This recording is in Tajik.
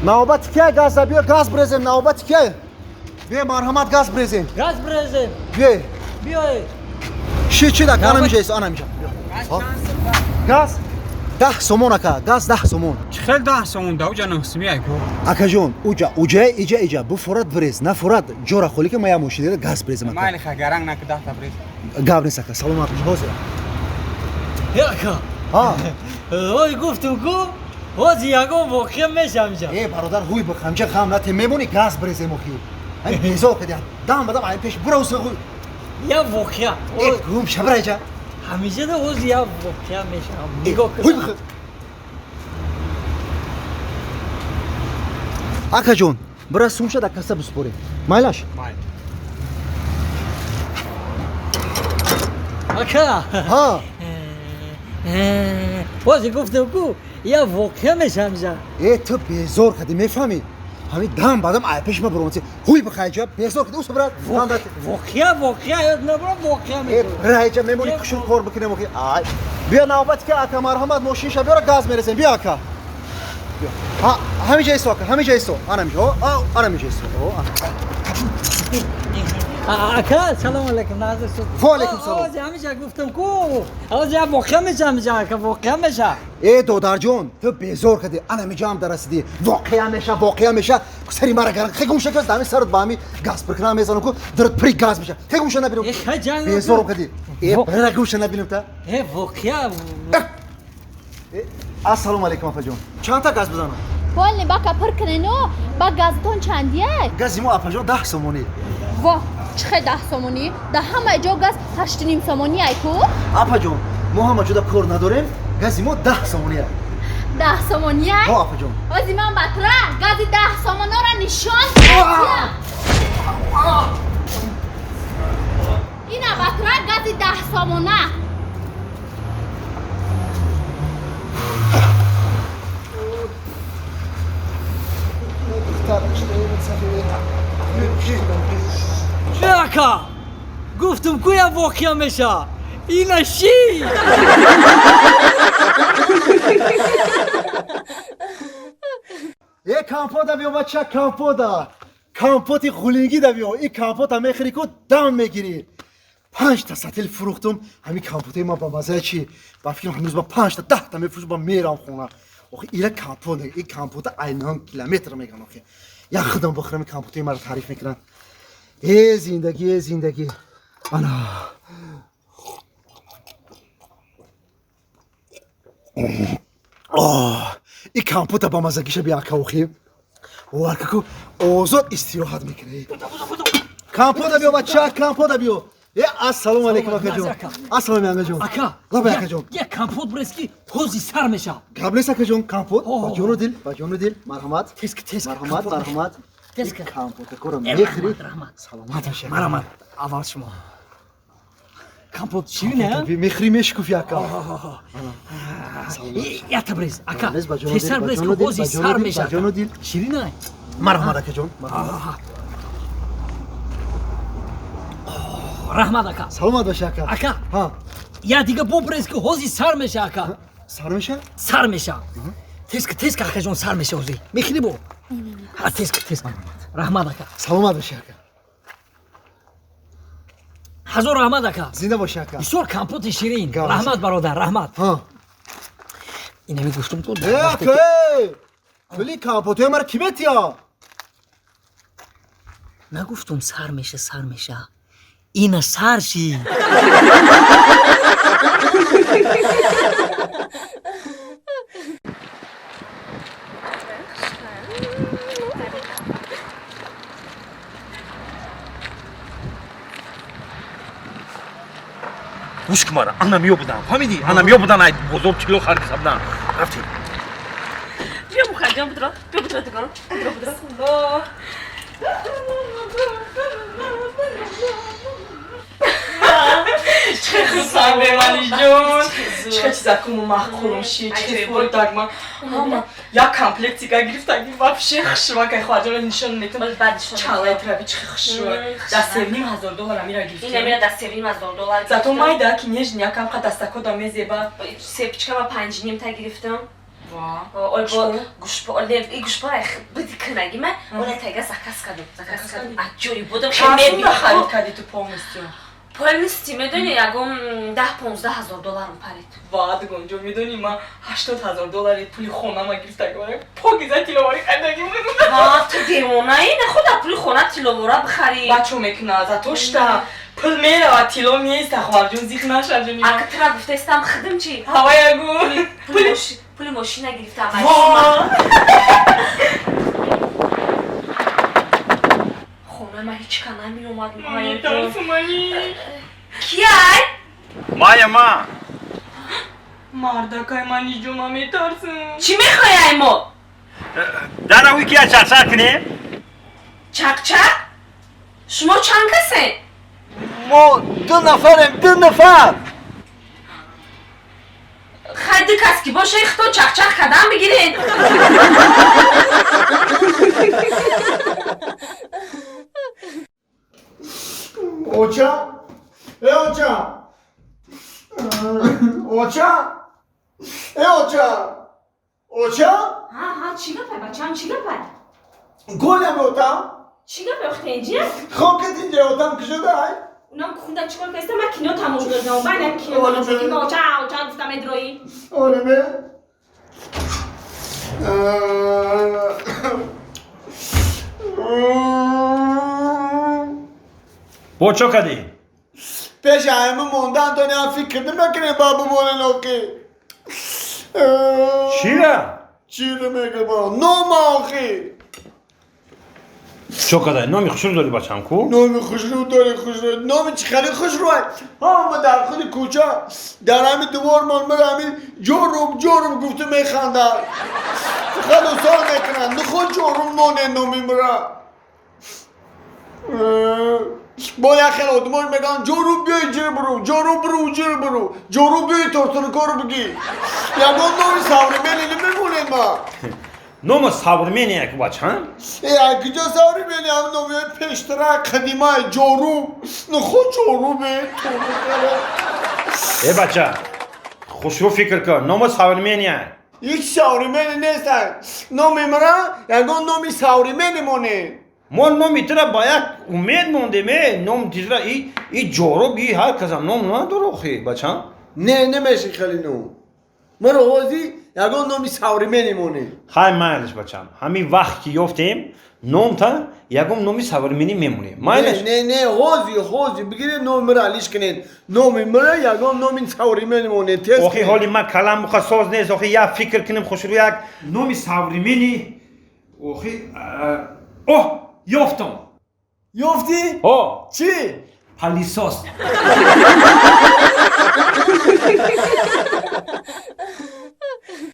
Navbat hikaye gazla bir gaz brezem navbat hikaye. Ve marhamat gaz brezem. Gaz brezem. Ve. Biyoy. Şişi de anamayacağız anamayacağım. Gaz. Dah somon aka gaz dah somon. خیلی ده سومون داو جانم سمیای کو Akajon uca ica bu Furat brez na Furat jora kholi ke maya moshide gaz brezem aka. مالی خگرنگ نکده تبریز Gavne saka salam atmış hoze. یکا. Ha. اوی گفتم کو. هوزی یاگو وقیم میشم. Barodar huy bakhamca kham na te memoni gaz brezem oxi. Ay bezo kediyan. Dam badam ay peş bura usa huy. یا وقیا. Gum shabrayca. همیشه ده هوزی یا وقیم میشم. نگاه Huy کن. bakh. Akajon bura sumsha da kasa buspore. Maylash. مالی اکا. Ha. هوزی گفتم کو. یا وقیم میشم. Tu bezor khadi mefami. Hami dam badam ay peş me bronse. Huy bakhayca bezor khadi usa brat. وقیا یاد نبرم وقیم میشم. Rayca memori kuşun kor bakine moki. Ay. Bir navbat ki aka marhamat moşin şabiyora gaz meresen bir aka. Ha hamice iso aka hamice iso. Anamice o anamice iso. O اکا سلام علیکم نازر شد. و علیکم سلام. هوزی همیشه گفتم کو. هوزی یا وقیم میشم که وقیم میشم. dodarjon tu bezor khadi anamicam darasidi. Voqea meşa. Seri mara garan. Khegum şakaz dami sarıt bami gaz pırkına mezanı ku dırıt pri gaz meşa. Khegum şana bilim. خجان. Bezor khadi. Bırakım şana bilim ta. وقیا. Assalamu alaikum afajon. Çanta gaz buzana. والی با کپر کننو با گازتون چندیه Gazimo afajon 10 somoni. وا چه 10 سومونی ده همه جا گاز 8.5 سومونی ایکو Afajon Muhammed juda kor nadorim. Gazimo 10 somoni. 10 سومونی Ha afajon. از من بطره گازی 10 سومونا را نشان اینا بطره گازی 10 سومونه اکا گفتم کو یا وقیم میشم. این شی. Kampo da biyo bacha kampo da. Kampoti xulingi da biyo. Kampota mekhri ko dam megiri. 5 ta satil furuxtum. Hami kampote ma ba maza chi. Ba fikrim hanuz ba 5 ta 10 ta mefruş ba meram khona. Oxi ila kampo ne. Kampota aynan kilometr megan oxi. Ya khudam bakhram kampote ma tarif mekran. Zindagi. Ana. Kampota ba maza gisha biya kauxi. O arkaku ozot istirahat mikne. Kampo da biyo bacha kampo da biyo. Assalamu alaikum akajon. Assalamu alaikum. اکا. Laba akajon. یه کمپوت برسکی هوزی سر میشم. Gables akajon kampo. Oh. Bajonu dil. Marhamat. تسک. Marhamat. Tesk. Kampo ta koram Rahmat, mekhri. rahmat. Salamat aşağı. مرحمت. اول شما. کمپوت شیرینه؟ Bir mekhri meşkuf ya ka. یا تبریز اکا. Gables bajonu پسر dil. برسکی هوزی سر میشم. Bajonu dil. شیرینه؟ Marhamat akajon. رحمت اکا. Salamat aşağı ka. اکا. Ha. یا دیگه ببرسکی هوزی سر میشه اکا. Sarmışa. سر میشه. تسک اکا جون سر میشه هوزی. میخنی بو. ها تسک. رحمت اکا. Salamat aşağı ka. حضور رحمت اکا. Zinda başı ka. بسیار کمپوت شیرین. گاز. رحمت برادر رحمت. Ha. اینو میگفتم تو. Hey! Veli kampote mar kimet ya? نگفتم سر میشه. این سر شی. گوش کن مرا انم یو بودم فهمیدی انم یو بودن ای بزرگ کیلو خرید حسابدان رفتی بیا مخرجم بدرا دیگرم بدرا چه خسان بمانی جون چه چیزا کنم محکوم شی چه فوری داغما یا کامپلکتیگا گرفتگی вообще خشوا که خواهد رو نشون نیتم چالای ترابی چه خشوا دست $7,000 میرا گرفتیم این میره دست $7,000 زاتو مایدا که نیج نیاکم قد دستا کدام زیبا سه پیچکا با 5.5 تا گرفتم ва гушбо биди кунагима олетага заказ кадам аҷои будам часон хемеби харид кади ту полностью полнисти медони ягон $10-15,000 парид ва дугонҷо медони ман $80,000 пули хонама гирифтагиварам покиза тиловарӣ кардагим ва ту девонаи нахуда пули хона тиловора бихарӣ ва чо мекуна за то шта пул мерава тило меиста ховарҷон зих наша ҷони ака тира гуфтаистам хидим чӣ ҳава ягу пули мошина гирифтам хонама ҳеҷ ка намеомад метарсумани кияй мая ма мардакай мани ҷо ман метарсум чӣ мехоҳай мо дарави кия чақчақ кунем чақчақ шумо чанд касед мо 2 нафарем 2 нафар хай ду кас ки боша ихто чақчақ кадан бигиред оча оча оча оча оча ҳа чӣ гапай бачаам чӣ гапай голям отам чӣ гапай охта инҷа хокет инҷа отам кушодай унам хунда чикор каста ма кино тамошо додам байнам кино тамошо ки оча оча гуфтам медроӣ олеме бо чо кадӣ пеши ҳама мондан доням фикр намекунем ба бимонен оки чира чиро мегӯбо нома охи чо кадай номи хушрӯ дорӣ бачам ку номи хушрӯ дори хушрӯ номи чӣ хеле хушрӯай ҳама дар худи кӯча дар ҳами дувормон мара ҳами ҷорум гуфту механдад халосон мекунанд ниход ҷорум монен номи мара бо як хел одамош мегӯянд ҷорум биёй ҷир бурӯ ҷорум бурӯ ҷир бурӯ ҷорум биёй тортуркор бигӣ ягон номи савримени намемонем ма номи саврмения ку бачам куҷо савримени ҳам номиҳои пештара қадимаи ҷорум ниход ҷоруме бача хушрӯ фикр кун номи саврмения ҳеҷ савримени нестанд номи мара ягон номи савримени монед мо номи тира ба як умед мондем ном тира и ҷоруб и ҳар касам ном надоре охи бачам не намеши хеле ном маро ҳозӣ ягон номи савримени монед хай майлаш бачам ҳамин вақт ки ёфтем номта ягон номи саврменӣ мемонем майлаш не ҳозӣ бигиред номи мара алиш кунед номи мара ягон номи савримени монед охи ҳоли ман калам буха соз нест охи як фикр кунем хушрӯ як номи савримени охи оҳ ёфтам ёфтӣ о чӣ палисос